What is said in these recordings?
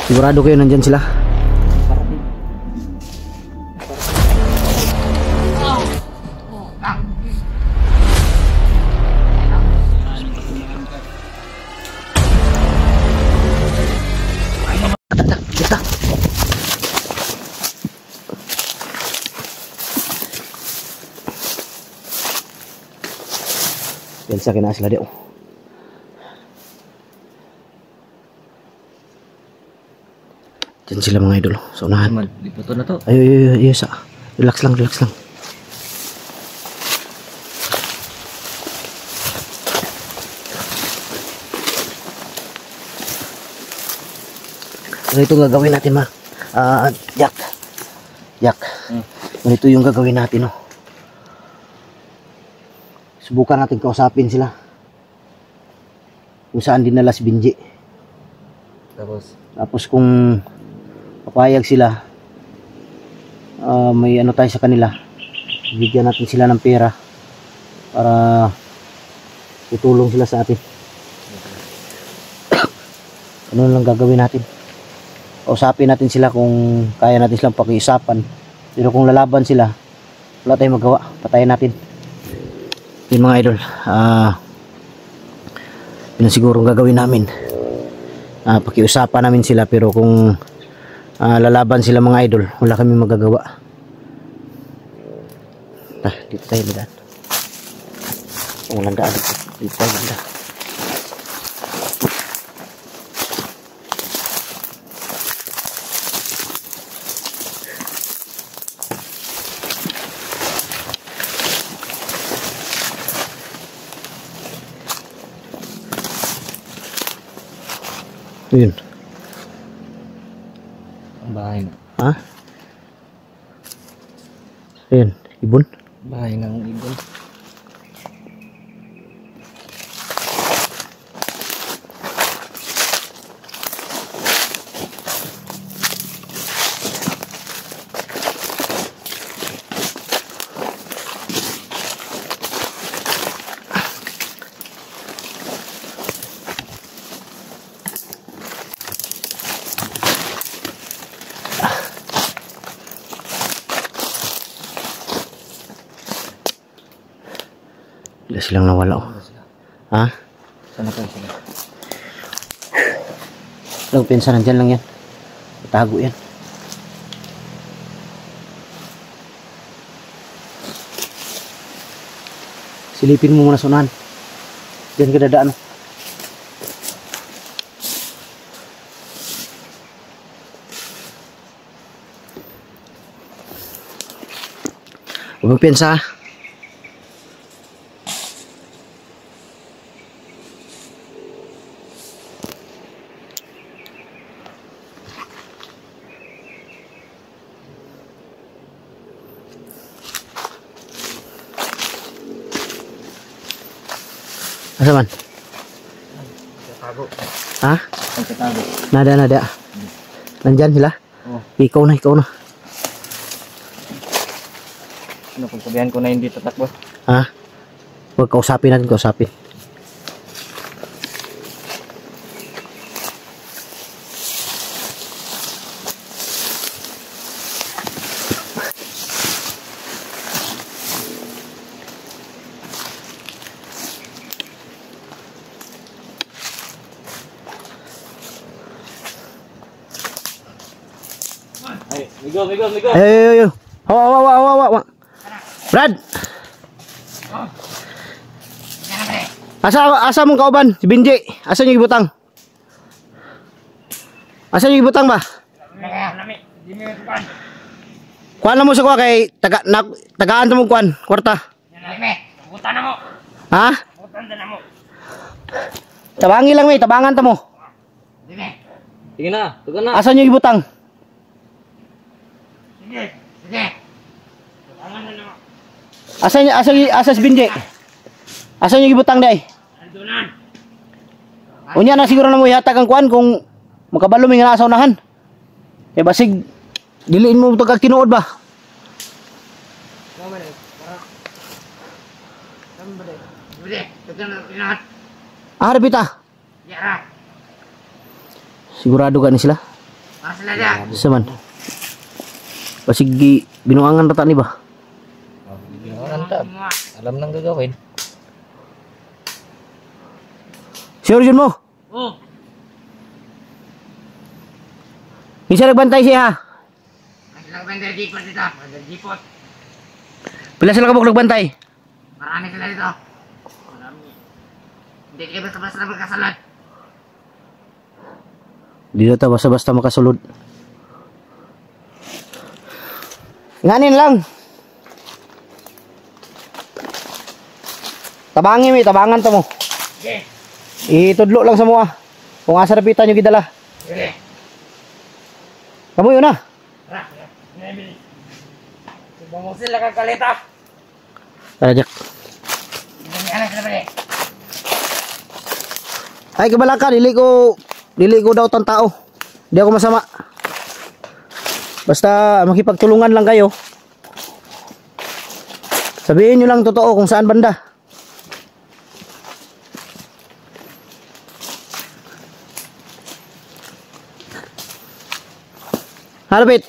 Sigurado kayo nandyan sila? Kita. Yan sa kina sila dito. Diyan sila mga idol. Sa unahan. Lipat na to. Ay, sa. Relax lang, relax lang. Ganito gagawin natin, ma. Jack. Ganito yung gagawin natin, no. Subukan natin kausapin sila. Kung saan dinala si Benji. Tapos kung papayag sila, may ano tayo sa kanila. Bigyan natin sila ng pera para tutulong sila sa atin. Ano lang gagawin natin? Kausapin natin sila kung kaya natin silang pakiusapan. Pero kung lalaban sila, wala tayong magawa. Patayin natin. Yun mga idol, yun siguro gagawin namin. Pakiusapan namin sila, pero kung lalaban sila mga idol, wala kami magagawa. Dito tayo daan. Walang daan dito tayo daan. Yun. Ang bahay na. Ha? Ayan, ibon. Bahay ng ibon. Wala silang nawala, oh. Ha? Sana pa sila? Lang pensa nandyan lang yan. Itago yan. Silipin mo muna sa unahan. Diyan ka dadaan. Huwag magpensa, ha? Asa man? Tago. Ha? Tago. Nada. Nandyan sila? Oo. Ikaw na. Ano kung sabihan ko na hindi tatakbo? Ha? Huwag kausapin natin, kausapin. Ay, migo. Ayo. Hawa. Brad! Asa mong kauban? Si Benji. Asa nyo ibutang? Ba? Kuhan na mo sa kuha kay tagaan ta mong kuhan. Kwarta. Butan na mo. Ha? Butan na mo. Tabangi lang may. Tabangan ta mo. Sige na. Tugan na. Asa nyo ibutang? Sige. Butangan na mo. Asa si Benji? Asa nyo ibutang day? Andunan. Unya na siguro na mo ihatag ang kuhan kung makabalo may nga nasa unahan. Eh basig diliin mo ito kag tinuod ba? Repita. Yara. Sigurado ka ni sila? sila dyan. Saman. Pasig binuangan rata ni ba? Alam nang gagawin. Sure yun mo? Oh. Isa nagbantay siya ha? Nagbantay dipot dito. Dipot. Pila sila kabuk nagbantay? Marami sila dito. Marami. Hindi kayo basta-basta magkasalad. Di na ta basta-basta makasulod. Nganin lang. Tabangin mi, tabangan to mo. Okay. Itudlo lang sa mua. Kung asa rapitan nyo gidala. Okay. Kamu yun na. Tara. Nebili. Subang mo sila kakalita. Tara Jack. Hindi anak sila pala. Ay kabalaka, dili ko daw tang tao. Di ako masama. Basta makipagtulungan lang kayo. Sabihin nyo lang totoo kung saan banda. Halapit.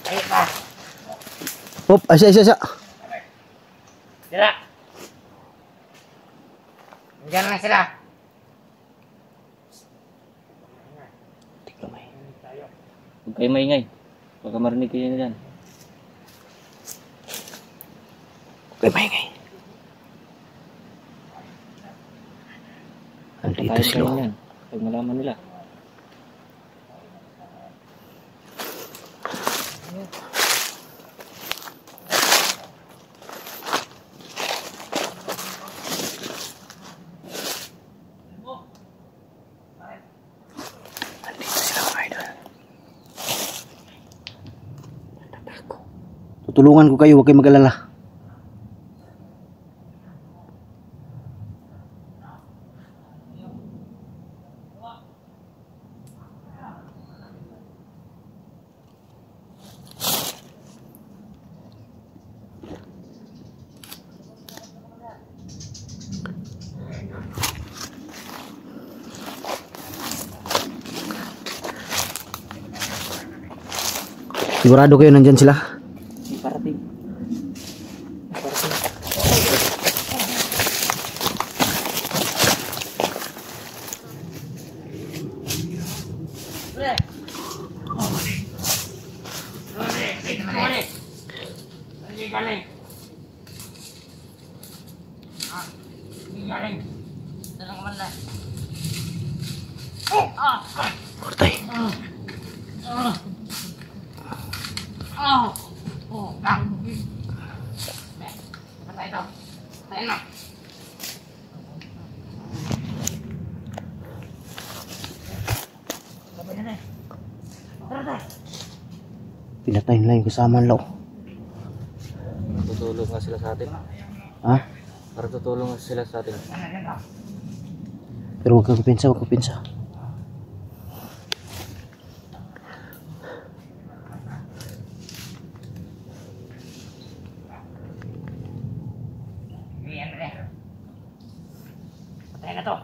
Ayun pa. Hop, asya. Sila. Diyan lang sila. Huwag kayo maingay. Baka marinig kayo na dyan. Okay, maingay. Andito Patayin sila. kayo yan. Pag malaman nila. Andito sila mga idol. Tutulungan ko kayo, huwag kayong mag-alala. Sigurado kayo nandyan sila? Parating. Kortay. Pinatay nila yung kasama nila. Tutulong nga sila sa atin. Ha? Para tutulong nga sila sa atin. Pero huwag kang pinsa, huwag kang pinsa. Patay na to.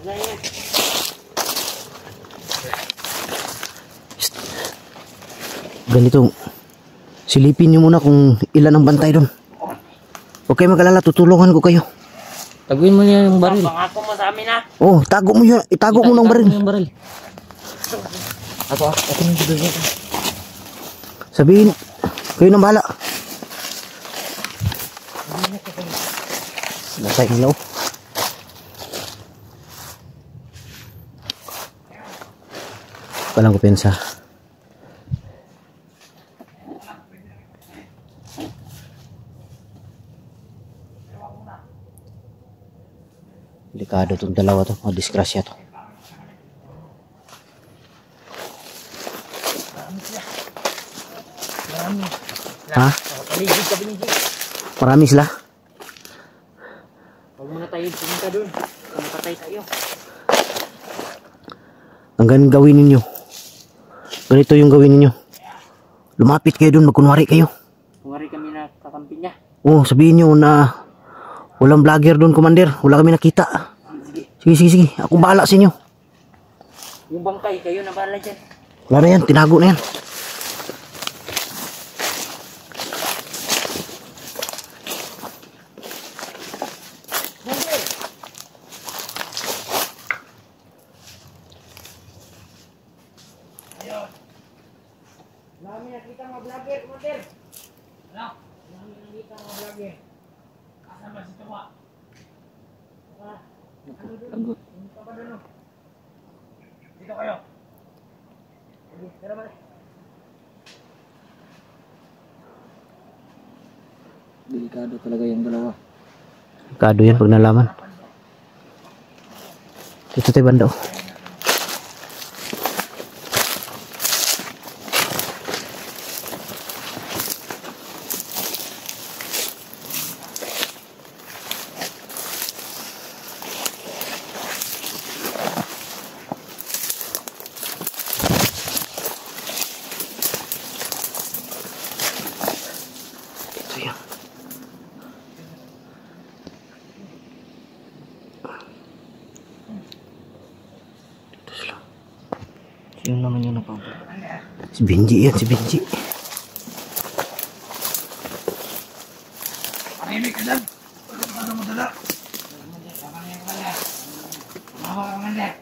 Ganyan. Ganito, silipin nyo muna kung ilan ang bantay doon. Huwag kayo mag-alala, tutulungan ko kayo. Taguin mo niya yung baril. Pangako mo sa amin ha. Oh, itago mo yun, itago mo ng baril. Yung baril. Ako yung bidol nito. Sabihin, kayo nang bahala. Nasay nila oh. Walang kupensa. Delikado itong dalawa to, mga disgrasya to. Ha? Paligid ka binigay. Marami sila? Huwag muna tayo pumunta doon. Kung patay tayo. Ang ganun gawin ninyo. Ganito yung gawin ninyo. Lumapit kayo doon, magkunwari kayo. Kumari kami na kakampi niya. Oh, sabihin nyo na Walang vlogger doon, Commander. Wala kami nakita. Sige. Akong bahala sa inyo. Yung bangkay, kayo na bahala dyan. Wala na yan. Tinago na yan. Marami nakita mga vlogger, Commander. Ano? Marami nakita mga vlogger. Asan ba si Tuwa? Lagot. Punta ba doon? Dito kayo. Sige, tara ba? Delikado talaga yung dalawa. Kado yan pag nalaman. Dito tayo banda. Oh. Ito yan. Dito sila. Sino naman yung napapa? Si Benji yan, si Benji. Pahimik ka dyan. Ano mo dala? Pahimik ka dyan. Mahawa ka man dyan.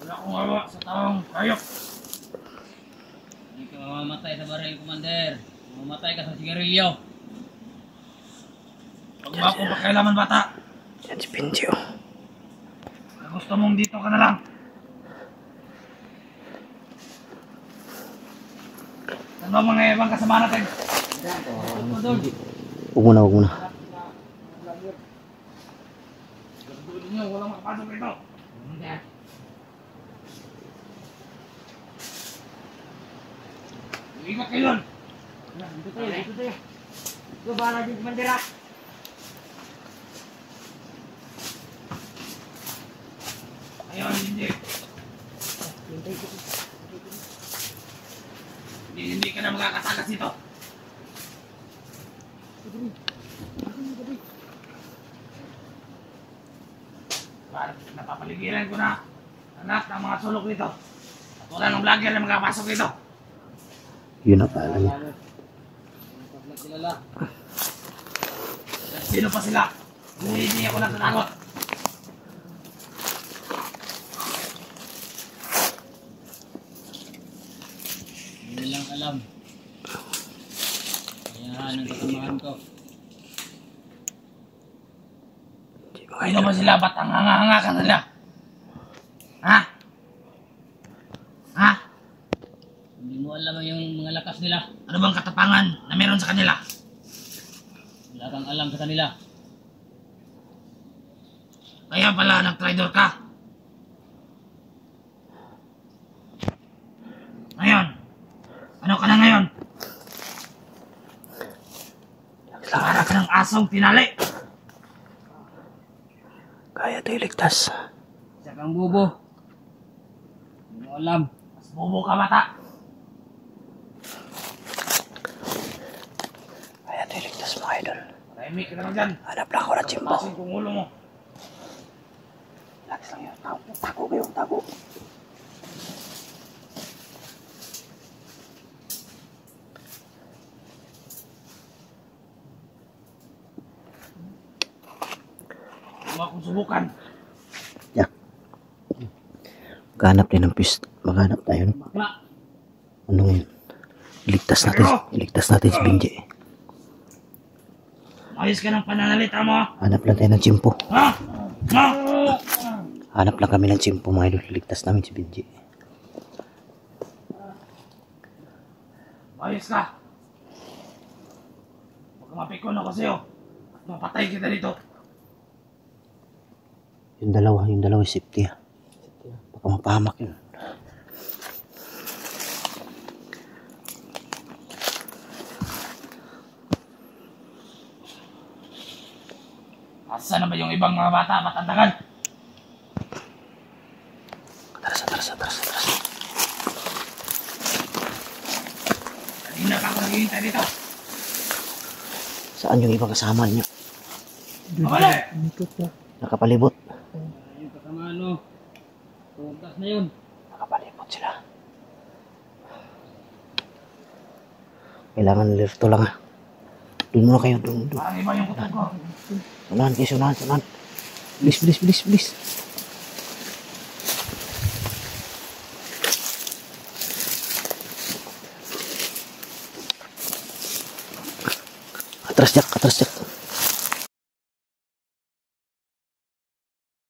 Wala akong hawa sa taong hayop. Hindi ka mamamatay sa baril, Commander. Mamamatay ka sa sigarilyo. Huwag mo akong pakialaman, bata. Yan si Benji oh. Gusto mong dito ka na lang. Ano ang mga ibang kasama natin? Huwag muna, huwag muna. Dulo nyo, walang makapasok dito. Hindi. Iikot kayo doon. Dito tayo. Ito bahala din si Mandira. Ayun, hindi. Hindi ka na makakatakas dito. Napapaligiran ko na anak ng mga sulok dito. At wala ng vlogger na makapasok dito. Yun ang pala niya. Sino pa sila? Hindi ako natatakot. Hindi lang alam. Kaya ng kasamahan ko. Sino ba sila? Ba't ang hanga-hanga ka nila? Ha? Ha? Hindi mo alam yung mga lakas nila. Ano bang katapangan na meron sa kanila? Wala kang alam sa kanila. Kaya pala nag-traitor ka. Ngayon, ano ka na ngayon? Para ka ng asong tinali. Kaya tayo ligtas. Isa kang bubo. Hindi mo alam. Mas bobo ka bata. Kaya tayo ligtas mga idol. Tahimik ka naman dyan. Hanap lang ako na chimpo. Tapasin kong ulo mo. Relax lang yun. Tago kayo, tago. Huwag akong subukan. Yan. Maghanap din ng pist. Maghanap tayo. Bakla. Ano ngayon? Iligtas natin. Iligtas natin si Benji. Ayos ka ng pananalita mo. Hanap lang tayo ng chimpo. Ha? Ha? Hanap lang kami ng chimpo mga idol. Iligtas namin si Benji. Ayos ka. Huwag ka mapikon ako sa'yo. At mapatay kita dito. Yung dalawa safety ha. Baka mapahamak yun. Asa na ba yung ibang mga bata matandakan? Atras. Kanina pa ako naghihintay dito. Saan yung ibang kasama niyo? Mabalik! Nakapalibot. Yung kasama ano. Tugas na yun. Nakapalibot sila. Kailangan nilirto lang ha. Doon muna kayo. Doon. Parang iba yung kutan ko. Sunahan kayo, sunahan. Bilis. Atras, Jack.